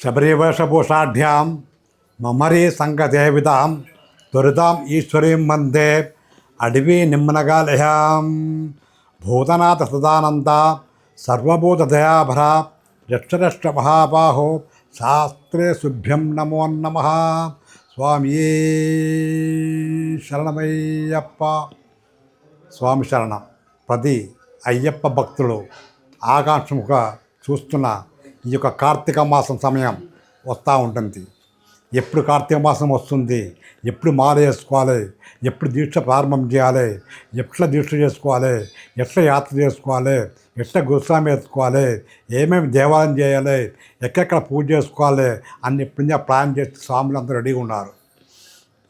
శబరివేషభూషాఢ్యాం మమరీ సంగదేవిదాం దురిదాం ఈశ్వరీం వందే అడవి నిమ్మనగాలయాం భూతనాథ సదానంద సర్వభూతదయాభర యక్షరష్ట మహాబాహో శాస్త్రే శుభ్యం నమో నమః. స్వామియే శరణమయ్యప్ప. స్వామి శరణం. ప్రతి అయ్యప్ప భక్తులు ఆకాంక్షముగా చూస్తున్న ఈ యొక్క కార్తీక మాసం సమయం వస్తూ ఉంటుంది. ఎప్పుడు కార్తీక మాసం వస్తుంది, ఎప్పుడు మాల వేసుకోవాలి, ఎప్పుడు దీక్ష ప్రారంభం చేయాలి, ఎట్లా దీక్ష చేసుకోవాలి, ఎట్లా యాత్ర చేసుకోవాలి, ఎట్లా గురుస్వామి వేసుకోవాలి, ఏమేమి దేవాలయం చేయాలి, ఎక్కడెక్కడ పూజ చేసుకోవాలి అన్ని ఇప్పుడు ప్లాన్ చేసి స్వాములు అందరూ రెడీగా ఉన్నారు.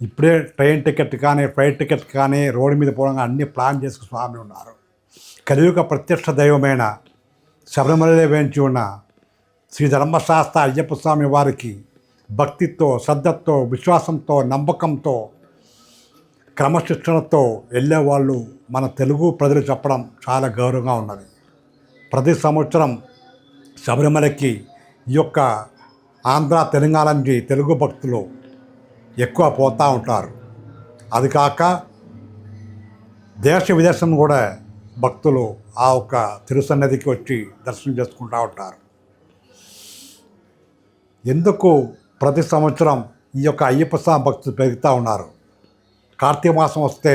ఇప్పుడే ట్రైన్ టికెట్ కానీ ఫ్లైట్ టికెట్ కానీ రోడ్డు మీద పోవడం అన్నీ ప్లాన్ చేసుకుని స్వామి ఉన్నారు. కలియుగ ప్రత్యక్ష దైవమైన శబరిమలలో వేయించి ఉన్న శ్రీ ధర్మశాస్త్ర అయ్యప్ప స్వామి వారికి భక్తితో, శ్రద్ధతో, విశ్వాసంతో, నమ్మకంతో, క్రమశిక్షణతో వెళ్ళేవాళ్ళు మన తెలుగు ప్రజలు చెప్పడం చాలా గౌరవంగా ఉన్నది. ప్రతి సంవత్సరం శబరిమలకి ఈ యొక్క ఆంధ్ర తెలంగాణ నుంచి తెలుగు భక్తులు ఎక్కువ పోతూ ఉంటారు. అది కాక దేశ విదేశం కూడా భక్తులు ఆ ఒక్క తిరుసన్నిధికి వచ్చి దర్శనం చేసుకుంటూ ఉంటారు. ఎందుకు ప్రతి సంవత్సరం ఈ యొక్క అయ్యప్ప స్వామి భక్తులు పెరుగుతూ ఉన్నారు? కార్తీక మాసం వస్తే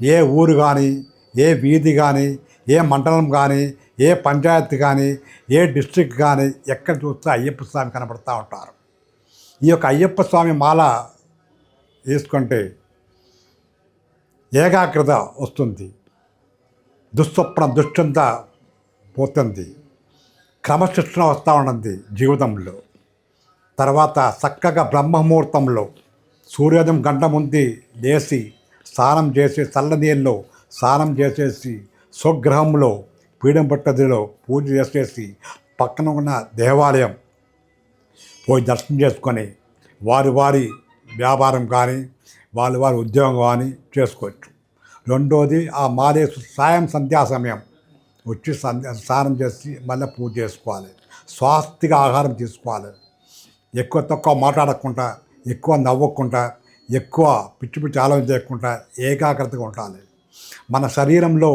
ఏ ఊరు కానీ, ఏ వీధి కానీ, ఏ మండలం కానీ, ఏ పంచాయతీ కానీ, ఏ డిస్ట్రిక్ట్ కానీ ఎక్కడ చూస్తే అయ్యప్ప స్వామి కనబడుతూ ఉంటారు. ఈ యొక్క అయ్యప్ప స్వామి మాల వేసుకుంటే ఏకాగ్రత వస్తుంది, దుస్వప్నం దుశ్చింత పోతుంది, క్రమశిక్షణ వస్తూ ఉన్నది జీవితంలో. తర్వాత చక్కగా బ్రహ్మముహూర్తంలో సూర్యోదయం గంట ముందు లేచి స్నానం చేసి చల్లనీళ్ళలో స్నానం చేసేసి స్వగృహంలో పీఠం పట్టదిలో పూజ చేసేసి పక్కన ఉన్న దేవాలయం పోయి దర్శనం చేసుకొని వారి వ్యాపారం కానీ వారి ఉద్యోగం కానీ చేసుకోవచ్చు. రెండోది ఆ మాలేసు సంధ్యా సమయం వచ్చి స్నానం చేసి మళ్ళీ పూజ చేసుకోవాలి. స్వాస్థిక ఆహారం తీసుకోవాలి. ఎక్కువ తక్కువ మాట్లాడకుండా, ఎక్కువ నవ్వకుండా, ఎక్కువ పిచ్చి పిచ్చి ఆలోచన చేయకుండా ఏకాగ్రతగా ఉండాలి. మన శరీరంలో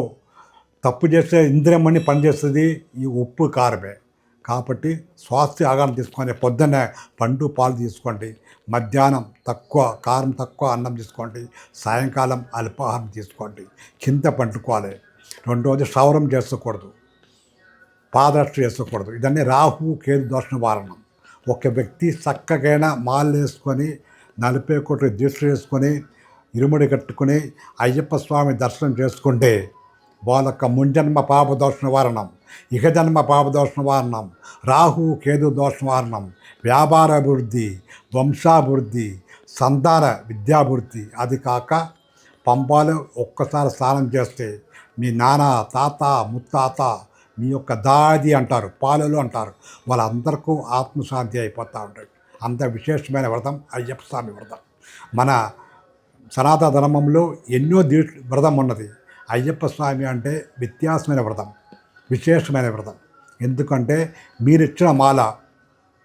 తప్పు చేసే ఇంద్రియం అన్ని పనిచేస్తుంది ఈ ఉప్పు కారమే. కాబట్టి స్వాస్థ్య ఆహారం తీసుకొని పొద్దున్నే పండు పాలు తీసుకోండి, మధ్యాహ్నం తక్కువ కారం తక్కువ అన్నం తీసుకోండి, సాయంకాలం అల్పాహారం తీసుకోండి, కింద పండుకోవాలి. రెండోది క్షౌరం చేసుకోకూడదు, పాదరక్ష చేసుకోకూడదు. ఇదన్నీ రాహు కేతు దోష నివారణం. ఒక వ్యక్తి చక్కగైనా మాలు వేసుకొని 40 కోట్ల దీక్ష చేసుకొని ఇరుముడి కట్టుకుని అయ్యప్ప స్వామి దర్శనం చేసుకుంటే వాళ్ళొక్క ముంజన్మ పాపదోష నివారణం, ఇహజన్మ పాపదోష నివారణం, రాహు కేతు దోష నివారణం, వ్యాపారాభివృద్ధి, వంశాభివృద్ధి, సంతాన విద్యాభివృద్ధి. అది కాక పంపాలు ఒక్కసారి స్నానం చేస్తే మీ నాన్న, తాత, ముత్తాత, మీ యొక్క దాది అంటారు, పాలలు అంటారు, వాళ్ళందరికీ ఆత్మశాంతి అయిపోతూ ఉంటాయి. అంత విశేషమైన వ్రతం అయ్యప్ప స్వామి వ్రతం. మన సనాతన ధర్మంలో ఎన్నో వ్రతం ఉన్నది. అయ్యప్ప స్వామి అంటే వ్యత్యాసమైన వ్రతం, విశేషమైన వ్రతం. ఎందుకంటే మీరిచ్చిన మాల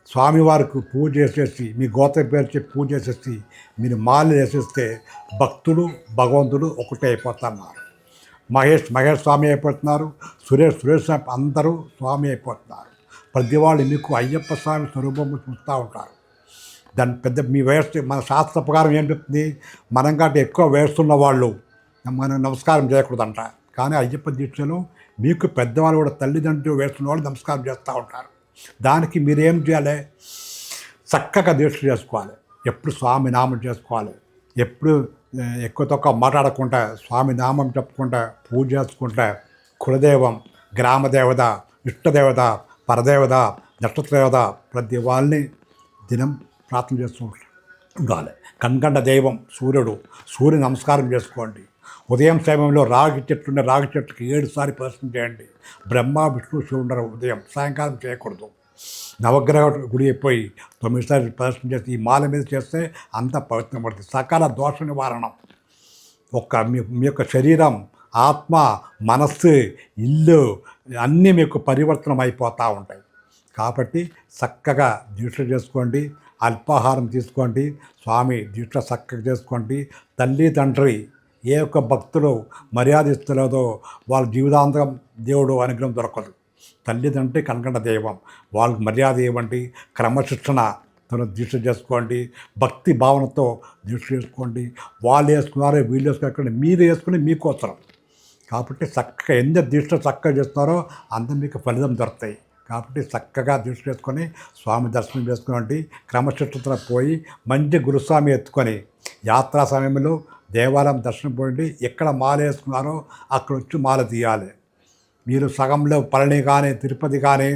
స్వామివారికి పూజ చేసేసి, మీ గోత్ర పేరు చెప్పి పూజ చేసేసి మీరు మాల వేసేస్తే భక్తుడు భగవంతుడు ఒకటే అయిపోతున్నారు. మహేష్ స్వామి అయిపోతున్నారు, సురేష్ స్వామి, అందరూ స్వామి అయిపోతున్నారు. ప్రతి వాళ్ళు మీకు అయ్యప్ప స్వామి స్వరూపం చూస్తూ ఉంటారు. దాని పెద్ద మీ వయస్సు మన శాస్త్ర ప్రకారం ఏం చెప్తుంది, మనం కంటే ఎక్కువ వయస్సున్న వాళ్ళు మనం నమస్కారం చేయకూడదంట. కానీ అయ్యప్ప దీక్షలో మీకు పెద్దవాళ్ళు కూడా తల్లిదండ్రులు వేస్తున్న వాళ్ళు నమస్కారం చేస్తూ ఉంటారు. దానికి మీరేం చేయాలి, చక్కగా దీక్ష చేసుకోవాలి, ఎప్పుడు స్వామి నామం చేసుకోవాలి, ఎప్పుడు ఎక్కువ తక్కువ మాట్లాడకుండా స్వామి నామం చెప్పుకుంటా పూజ చేసుకుంటా కులదైవం, గ్రామదేవత, ఇష్టదేవత, పరదేవత, నక్షత్రదేవత ప్రతి వాళ్ళని దినం ప్రార్థన చేస్తూ ఉండాలి. కన్కండ దైవం సూర్య నమస్కారం చేసుకోండి. ఉదయం సమయంలో రాగి చెట్లుండే రాగి చెట్టుకి 7 సార్లు ప్రదర్శన చేయండి. బ్రహ్మ విష్ణు శివుడు ఉదయం, సాయంకాలం చేయకూడదు. నవగ్రహ గుడి అయిపోయి 9 సార్లు ప్రదర్శన చేసి ఈ మాల మీద చేస్తే అంత పవిత్రం పడుతుంది. సకల దోష నివారణం. మీ యొక్క శరీరం, ఆత్మ, మనస్సు, ఇల్లు అన్నీ మీకు పరివర్తనం అయిపోతూ ఉంటాయి. కాబట్టి చక్కగా దీక్ష చేసుకోండి, అల్పాహారం తీసుకోండి, స్వామి దీక్ష చక్కగా చేసుకోండి. తల్లి తండ్రి ఏ ఒక్క భక్తులు మర్యాద ఇస్తలేదో వాళ్ళ జీవితాంతం దేవుడు అనుగ్రహం దొరకదు. తల్లిదండ్రి కనకన్న దైవం, వాళ్ళకి మర్యాద ఇవ్వండి, క్రమశిక్షణ దీక్ష చేసుకోండి, భక్తి భావనతో దీక్ష చేసుకోండి. వాళ్ళు వేసుకున్నారో వీళ్ళు వేసుకున్నారు, మీరు వేసుకుని మీకోసం. కాబట్టి చక్కగా ఎంత దీక్ష చక్కగా చేస్తున్నారో అంత మీకు ఫలితం దొరుకుతాయి. కాబట్టి చక్కగా దీక్ష చేసుకొని స్వామి దర్శనం చేసుకోండి. క్రమశిక్షణతో పోయి మంచి గురుస్వామి ఎత్తుకొని యాత్రా సమయంలో దేవాలయం దర్శనం పోయండి. ఎక్కడ మాల వేసుకున్నారో అక్కడ వచ్చి మాల తీయాలి. మీరు సగంలో పళని కానీ, తిరుపతి కానీ,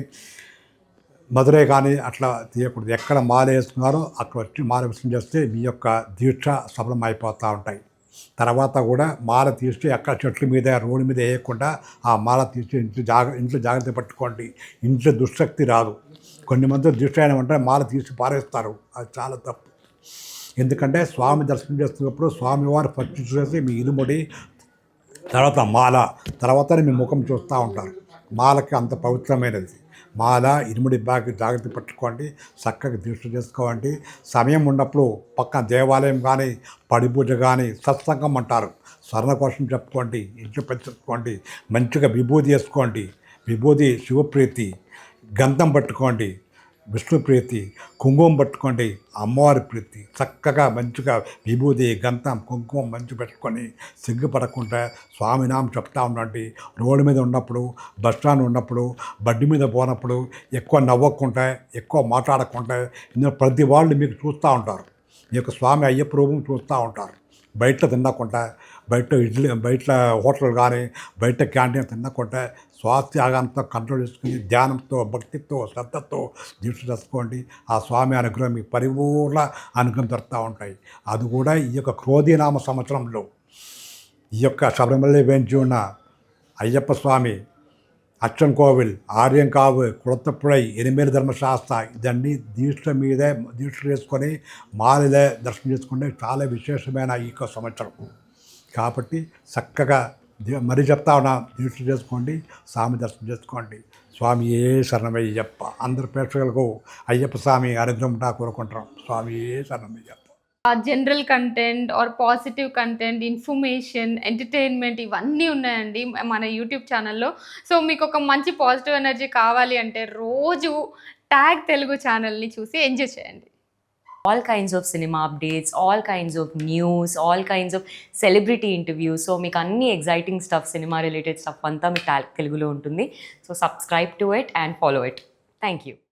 మధురై కానీ అట్లా తీయకూడదు. ఎక్కడ మాల వేసుకున్నారో అక్కడ వచ్చి మాల విషయం చేస్తే మీ యొక్క దీక్ష సఫలం అయిపోతూ ఉంటాయి. తర్వాత కూడా మాల తీసి ఎక్కడ చెట్ల మీద రోడ్డు మీద వేయకుండా ఆ మాల తీసి ఇంట్లో జాగ్రత్త పట్టుకోండి. ఇంట్లో దుశ్శక్తి రాదు. కొన్ని మంది దృష్టి అయినామంటే మాల తీసి పారేస్తారు, అది చాలా తప్పు. ఎందుకంటే స్వామి దర్శనం చేస్తున్నప్పుడు స్వామివారు ఫస్ట్ చూసేసి మీ ఇరుముడి, తర్వాత మాల, తర్వాతనే మీ ముఖం చూస్తూ ఉంటారు. మాలకి అంత పవిత్రమైనది. మాల ఇరుముడి బాగా జాగ్రత్త పట్టుకోండి, చక్కగా దీక్ష చేసుకోండి. సమయం ఉన్నప్పుడు పక్కన దేవాలయం కానీ, పడిపూజ కానీ, సత్సంగం అంటారు, స్వర్ణ కోసం చెప్పుకోండి, ఇంట్లో పెంచుకోండి. మంచిగా విభూది వేసుకోండి. విభూది శివప్రీతి, గంధం పట్టుకోండి విష్ణు ప్రీతి, కుంకుమం పట్టుకోండి అమ్మవారి ప్రీతి. చక్కగా మంచిగా విభూది గంధం కుంకుమం మంచి పెట్టుకొని సిగ్గుపడకుండా స్వామినామం చెప్తా ఉండండి. రోడ్డు మీద ఉన్నప్పుడు, బస్ స్టాండ్ ఉన్నప్పుడు, బడ్డి మీద పోనప్పుడు ఎక్కువ నవ్వకుండా, ఎక్కువ మాట్లాడకుండా, ఇందులో ప్రతి వాళ్ళు మీకు చూస్తూ ఉంటారు. మీకు స్వామి అయ్యప్ప రూపం చూస్తూ ఉంటారు. బయట తినకుండా, బయట హోటల్ కానీ, బయట క్యాంటీన్ తినకుండా స్వాస్థ్యాగంతో కంట్రోల్ చేసుకుని ధ్యానంతో, భక్తితో, శ్రద్ధతో దీక్ష చేసుకోండి. ఆ స్వామి అనుగ్రహం మీకు పరిపూర్ణ అనుగ్రహం దొరుకుతూ ఉంటాయి. అది కూడా ఈ యొక్క క్రోధీనామ సంవత్సరంలో ఈ యొక్క శబరిమల వేంచి ఉన్న అయ్యప్ప స్వామి, అచ్చంకోవిల్, ఆర్యంకావు, కుళత్తపుഴై, ఎనిమేలి ధర్మశాస్త్ర, ఇదన్నీ దీక్ష మీదే దీక్ష చేసుకొని మాలలే దర్శనం చేసుకుంటే చాలా విశేషమైన ఈ యొక్క సంవత్సరం. కాబట్టి చక్కగా మరీ చెప్తా ఉన్నా, దీక్ష చేసుకోండి, స్వామి దర్శనం చేసుకోండి. స్వామి ఏ శరణమయ్యప్ప. అందరి ప్రేక్షకులకు అయ్యప్ప స్వామి అనుగ్రహం కోరుకుంటాం. స్వామి ఏ శరణమయ్యప్ప. General content or positive content, information, entertainment ఇవన్నీ ఉన్నాయండి మన యూట్యూబ్ ఛానల్లో. సో మీకు ఒక మంచి పాజిటివ్ ఎనర్జీ కావాలి అంటే రోజు ట్యాగ్ తెలుగు ఛానల్ని చూసి ఎంజాయ్ చేయండి. All kinds of cinema updates, all kinds of news, all kinds of celebrity interviews. So మీకు అన్ని exciting stuff, cinema related stuff అంతా మీకు తెలుగులో ఉంటుంది. So subscribe to it and follow it. Thank you.